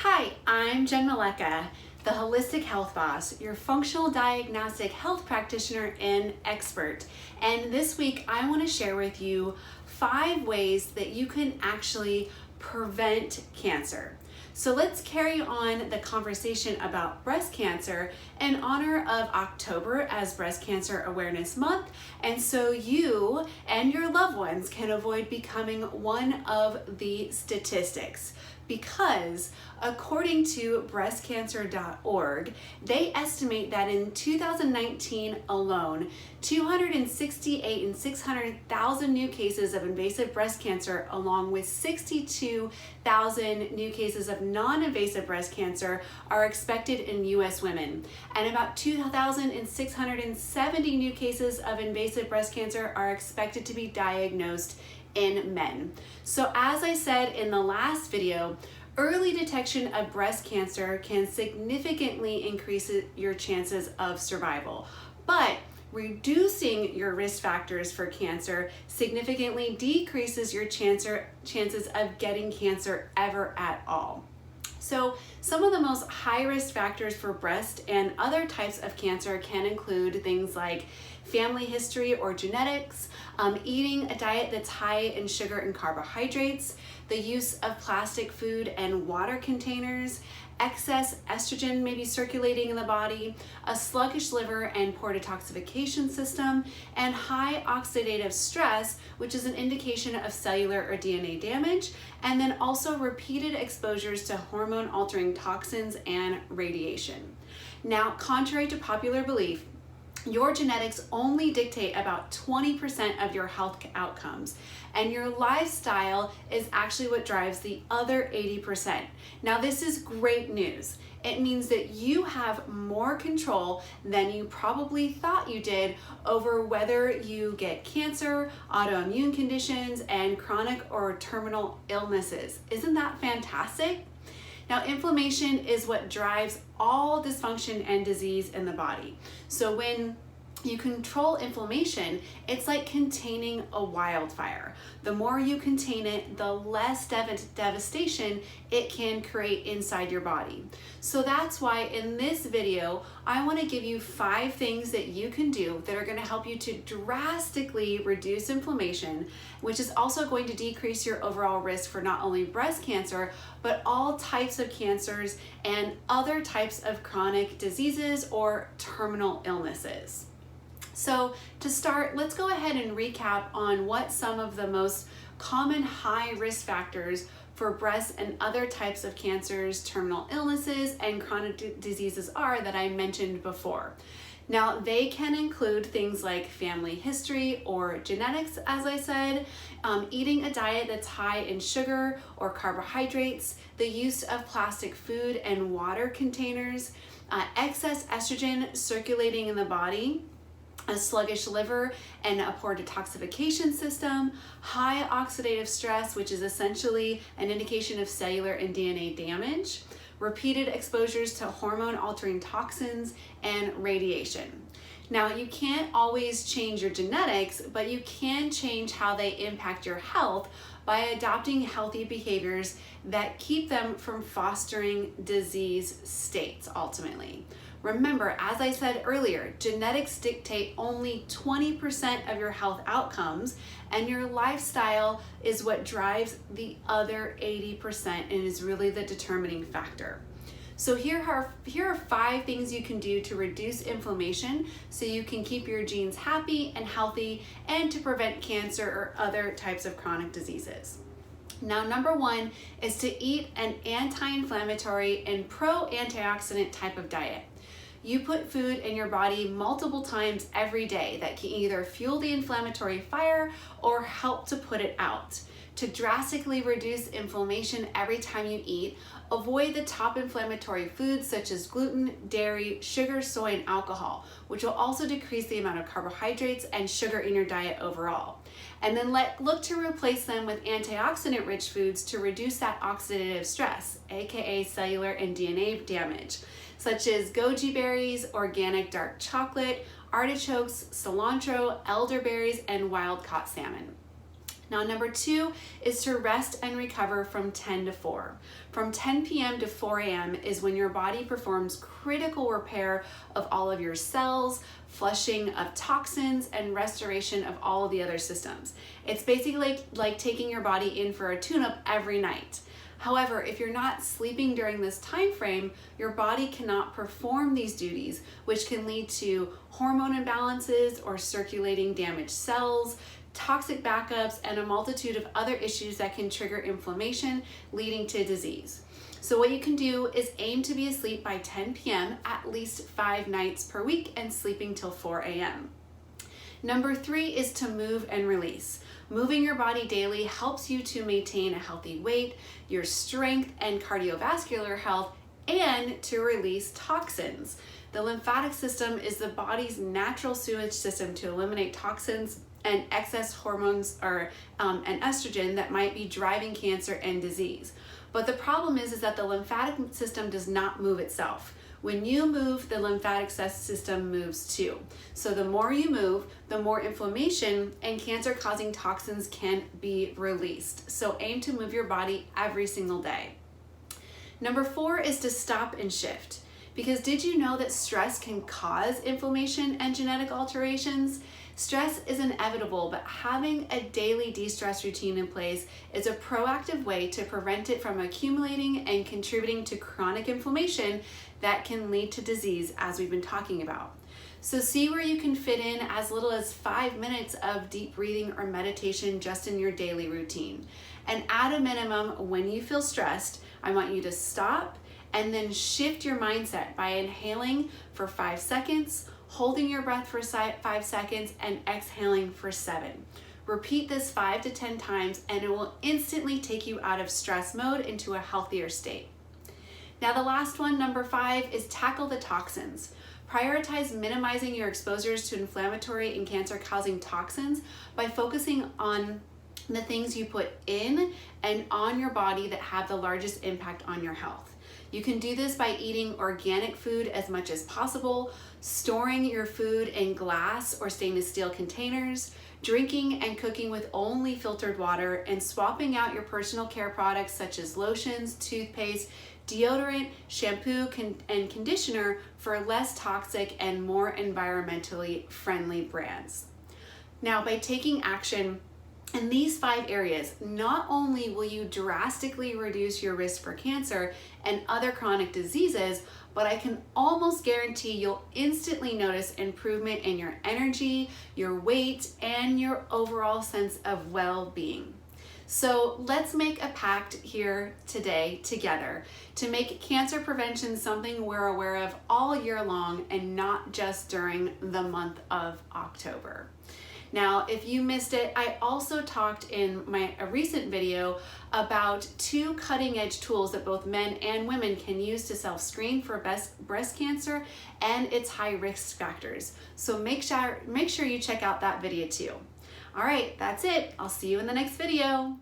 Hi, I'm Jenn, the Holistic Health Boss, your functional diagnostic health practitioner and expert. And this week I want to share with you 5 ways that you can actually prevent cancer. So let's carry on the conversation about breast cancer in honor of October as Breast Cancer Awareness Month, and so you and your loved ones can avoid becoming one of the statistics. Because according to breastcancer.org, they estimate that in 2019 alone, 268 and 600,000 new cases of invasive breast cancer, along with 62,000 new cases of non-invasive breast cancer, are expected in U.S. women. And about 2,670 new cases of invasive breast cancer are expected to be diagnosed in men. So as I said in the last video, early detection of breast cancer can significantly increase your chances of survival. But reducing your risk factors for cancer significantly decreases your chances of getting cancer ever at all. So some of the most high-risk factors for breast and other types of cancer can include things like family history or genetics, eating a diet that's high in sugar and carbohydrates, the use of plastic food and water containers, excess estrogen maybe circulating in the body, a sluggish liver and poor detoxification system, and high oxidative stress, which is an indication of cellular or DNA damage, and then also repeated exposures to hormone-altering toxins and radiation. Now, contrary to popular belief, your genetics only dictate about 20% of your health outcomes, and your lifestyle is actually what drives the other 80%. Now, this is great news. It means that you have more control than you probably thought you did over whether you get cancer, autoimmune conditions, and chronic or terminal illnesses. Isn't that fantastic? Now, inflammation is what drives all dysfunction and disease in the body. So when you control inflammation, it's like containing a wildfire. The more you contain it, the less devastation it can create inside your body. So that's why in this video, I want to give you 5 things that you can do that are going to help you to drastically reduce inflammation, which is also going to decrease your overall risk for not only breast cancer, but all types of cancers and other types of chronic diseases or terminal illnesses. So to start, let's go ahead and recap on what some of the most common high risk factors for breast and other types of cancers, terminal illnesses, and chronic diseases are that I mentioned before. Now, they can include things like family history or genetics, as I said, eating a diet that's high in sugar or carbohydrates, the use of plastic food and water containers, excess estrogen circulating in the body, a sluggish liver and a poor detoxification system, high oxidative stress, which is essentially an indication of cellular and DNA damage, repeated exposures to hormone-altering toxins, and radiation. Now, you can't always change your genetics, but you can change how they impact your health by adopting healthy behaviors that keep them from fostering disease states ultimately. Remember, as I said earlier, genetics dictate only 20% of your health outcomes, and your lifestyle is what drives the other 80% and is really the determining factor. So here are 5 things you can do to reduce inflammation so you can keep your genes happy and healthy and to prevent cancer or other types of chronic diseases. Now, number 1 is to eat an anti-inflammatory and pro-antioxidant type of diet. You put food in your body multiple times every day that can either fuel the inflammatory fire or help to put it out. To drastically reduce inflammation every time you eat, avoid the top inflammatory foods such as gluten, dairy, sugar, soy, and alcohol, which will also decrease the amount of carbohydrates and sugar in your diet overall. And then look to replace them with antioxidant-rich foods to reduce that oxidative stress, aka cellular and DNA damage, such as goji berries, organic dark chocolate, artichokes, cilantro, elderberries, and wild-caught salmon. Now, number 2 is to rest and recover from 10 to 4. From 10 p.m. to 4 a.m. is when your body performs critical repair of all of your cells, flushing of toxins, and restoration of all of the other systems. It's basically like taking your body in for a tune-up every night. However, if you're not sleeping during this time frame, your body cannot perform these duties, which can lead to hormone imbalances or circulating damaged cells, toxic backups, and a multitude of other issues that can trigger inflammation, leading to disease. So what you can do is aim to be asleep by 10 p.m. at least 5 nights per week and sleeping till 4 a.m. Number 3 is to move and release. Moving your body daily helps you to maintain a healthy weight, your strength and cardiovascular health, and to release toxins. The lymphatic system is the body's natural sewage system to eliminate toxins and excess hormones and estrogen that might be driving cancer and disease. But the problem is that the lymphatic system does not move itself. When you move, the lymphatic system moves too. So the more you move, the more inflammation and cancer-causing toxins can be released. So aim to move your body every single day. Number 4 is to stop and shift. Because did you know that stress can cause inflammation and genetic alterations? Stress is inevitable, but having a daily de-stress routine in place is a proactive way to prevent it from accumulating and contributing to chronic inflammation that can lead to disease, as we've been talking about. So see where you can fit in as little as 5 minutes of deep breathing or meditation just in your daily routine. And at a minimum, when you feel stressed, I want you to stop and then shift your mindset by inhaling for 5 seconds, holding your breath for 5 seconds, and exhaling for 7. Repeat this 5 to 10 times and it will instantly take you out of stress mode into a healthier state. Now the last one, number 5, is tackle the toxins. Prioritize minimizing your exposures to inflammatory and cancer-causing toxins by focusing on the things you put in and on your body that have the largest impact on your health. You can do this by eating organic food as much as possible, storing your food in glass or stainless steel containers, drinking and cooking with only filtered water, and swapping out your personal care products such as lotions, toothpaste, deodorant, shampoo, and conditioner for less toxic and more environmentally friendly brands. Now, by taking action in these 5 areas, not only will you drastically reduce your risk for cancer and other chronic diseases, but I can almost guarantee you'll instantly notice improvement in your energy, your weight, and your overall sense of well-being. So let's make a pact here today together to make cancer prevention something we're aware of all year long and not just during the month of October. Now, if you missed it, I also talked in a recent video about 2 cutting-edge tools that both men and women can use to self-screen for breast cancer and its high risk factors. So make sure you check out that video too. All right, that's it. I'll see you in the next video.